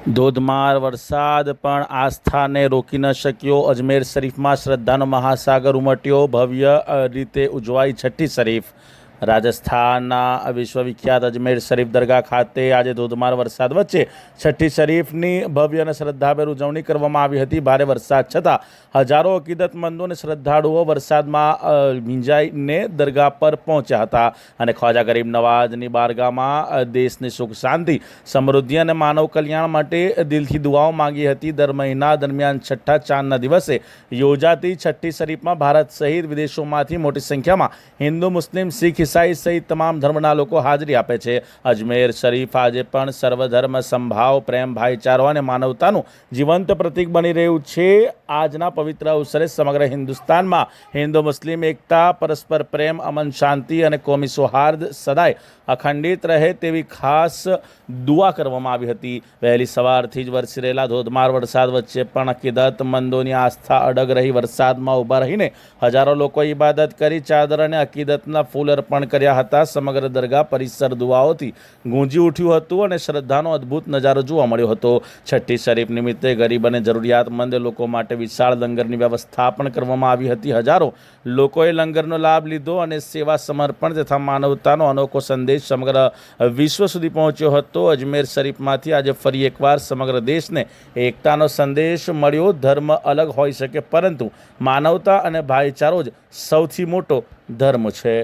ધોધમાર વરસાદ પણ આસ્થાને રોકી ન શક્યો। અજમેર શરીફમાં શ્રદ્ધાનો મહાસાગર ઉમટ્યો। ભવ્ય રીતે ઉજવાઈ છઠ્ઠી શરીફ। રાજસ્થાનના વિશ્વવિખ્યાત અજમેર શરીફ દરગાહ ખાતે આજે ધોધમાર વરસાદ વચ્ચે છઠ્ઠી શરીફની ભવ્ય અને શ્રદ્ધાભેર ઉજવણી કરવામાં આવી હતી। ભારે વરસાદ છતાં હજારો અકીદતમંદો અને શ્રદ્ધાળુઓ વરસાદમાં ભીંજાઈને દરગાહ પર પહોંચ્યા હતા અને ખ્વાજા ગરીબ નવાઝની બારગાહમાં દેશની સુખ શાંતિ સમૃદ્ધિ અને માનવ કલ્યાણ માટે દિલથી દુઆઓ માંગી હતી। દર મહિના દરમિયાન છઠ્ઠા ચાંદના દિવસે યોજાતી છઠ્ઠી શરીફમાં ભારત સહિત વિદેશોમાંથી મોટી સંખ્યામાં હિન્દુ મુસ્લિમ શીખ ઈસાઈ સહિત તમામ ધર્મના લોકો હાજરી આપે છે। અજમેર શરીફ આજે પણ સર્વધર્મ સંભાવ પ્રેમ ભાઈચારો અને માનવતાનું જીવંત પ્રતીક બની રહ્યું છે। આજના પવિત્ર અવસરે સમગ્ર હિન્દુસ્તાનમાં હિન્દુ મુસ્લિમ એકતા પરસ્પર પ્રેમ અમન શાંતિ અને કોમી સૌહાર્દ સદાય અખંડિત રહે તેવી ખાસ દુઆ કરવામાં આવી હતી। વહેલી સવારથી જ વરસી રહેલા ધોધમાર વરસાદ વચ્ચે પણ અકીદતમંદોની આસ્થા અડગ રહી। વરસાદમાં ઊભા રહીને હજારો લોકોએ ઇબાદત કરી, ચાદર અને અકીદતના ફૂલ અર્પણ કર્યા હતા। સમગ્ર દરગાહ પરિસર દુઆઓથી ગૂંજી ઉઠ્યું હતું અને શ્રદ્ધાનો અદ્ભુત નજારો જોવા મળ્યો હતો। છઠ્ઠી શરીફ નિમિત્તે ગરીબ અને જરૂરિયાતમંદ લોકો માટે વિશાળ લંગરની વ્યવસ્થા પણ કરવામાં આવી હતી। હજારો લોકોએ લંગરનો લાભ લીધો અને સેવા સમર્પણ તથા માનવતાનો અનોખો સંદેશ સમગ્ર વિશ્વ સુધી પહોંચ્યો હતો। અજમેર શરીફમાંથી આજે ફરી એકવાર સમગ્ર દેશને એકતાનો સંદેશ મળ્યો। ધર્મ અલગ હોઈ શકે પરંતુ માનવતા અને ભાઈચારો જ સૌથી મોટો ધર્મ છે।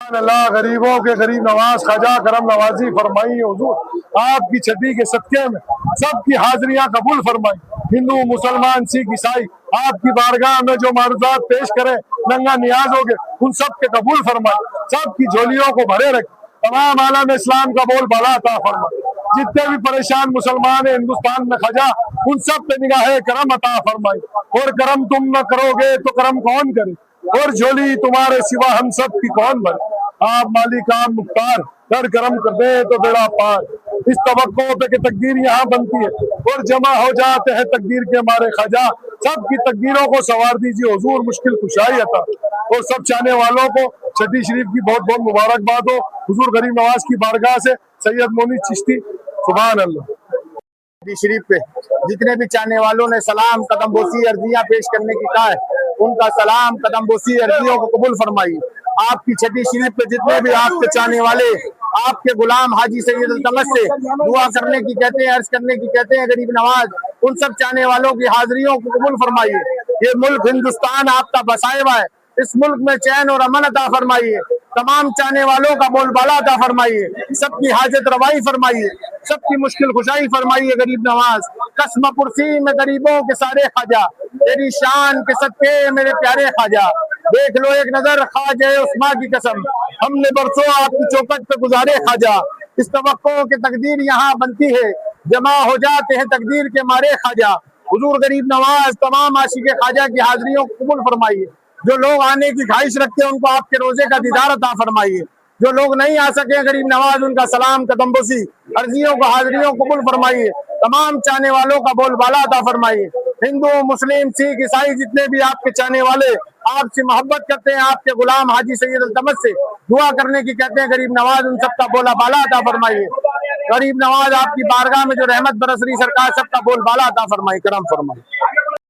अल्लाह गरीबों के गरीब नवाज ख्वाजा करम नवाजी फरमाई। हुजूर आपकी छठी के सत्य में सबकी हाजिरियां कबूल फरमाई। हिंदू मुसलमान सिख ईसाई आपकी बारगाह में जो मारूजात पेश करे नंगा नियाज हो गए उन सब के कबूल फरमाई। सबकी झोलियों को भरे रखे। तमाम आलम इस्लाम का बोल बाला अता फरमाई। जितने भी परेशान मुसलमान है हिंदुस्तान में ख्वाजा उन सब पे निगाहे करम अता फरमाई। और करम तुम न करोगे तो करम कौन करे, और झोली तुम्हारे सिवा हम सब की कौन भरे। आप मालिक आप मुख्तार कर करम कर दे तो बेड़ा पार। इस तवक्को पे कि तकदीर यहाँ बनती है और जमा हो जाते हैं तकदीर के मारे ख्वाजा। सबकी तकदीरों को संवार दीजिए हुजूर, मुश्किल कुशाई अता। और सब चाहने वालों को छठी शरीफ की बहुत बहुत मुबारकबाद हो। हुजूर गरीब नवाज की बारगाह से सैयद मोनी चिश्ती सुभान अल्लाह। शरीफ पे जितने भी चाहने वालों ने सलाम कदम बोसी अर्जियां पेश करने की कहा है, उनका सलाम कदम बोसी अर्जियों को कबूल फरमाइए। आपकी छठी शरीफ पे जितने भी आपके चाहने वाले आपके गुलाम हाजी सैयद अल्तमस से दुआ करने की कहते हैं, अर्ज करने की कहते हैं गरीब नवाज, उन सब चाहने वालों की हाजिरियों को कबूल फरमाइए। ये मुल्क हिंदुस्तान आपका बसाया हुआ है, इस मुल्क में चैन और अमन अता फरमाइए। तमाम चाहने वालों का बोलबाला अता फरमाइए। सबकी हाजत रवाई फरमाइए, सबकी मुश्किल खुशाई फरमाइए। गरीब नवाज कसम कुर्सी में गरीबों के सारे ख्वाजा, तेरी शान के सदके मेरे प्यारे ख्वाजा। देख लो एक नजर ख्वाजा उस्मा की कसम, हमने बरसों आपकी चौखट पे गुजारे ख्वाजा। इस तवक्को के तकदीर यहाँ बनती है, जमा हो जाते हैं तकदीर के मारे ख्वाजा। हुजूर गरीब नवाज तमाम आशिक ख्वाजा की हाजिरियों को कबूल फरमाइए। जो लोग आने की ख्वाहिश रखते हैं उनको आपके रोजे का दीदार अता फरमाइए। जो लोग नहीं आ सके गरीब नवाज उनका सलाम कदम बोसी अर्जियों को हाजिरियों को कबूल फरमाइए। तमाम चाहने वालों का बोलबाला अता फरमाइए। हिंदू मुस्लिम सिख ईसाई जितने भी आपके चाहने वाले आपसे मोहब्बत करते हैं, आपके गुलाम हाजी सैयद अल्तमस से दुआ करने की कहते हैं गरीब नवाज, उन सबका बोला बाला अता फरमाइए। गरीब नवाज आपकी बारगाह में जो रहमत बरस रही सरकार सबका बोल बाला अता फरमाई, करम फरमाई।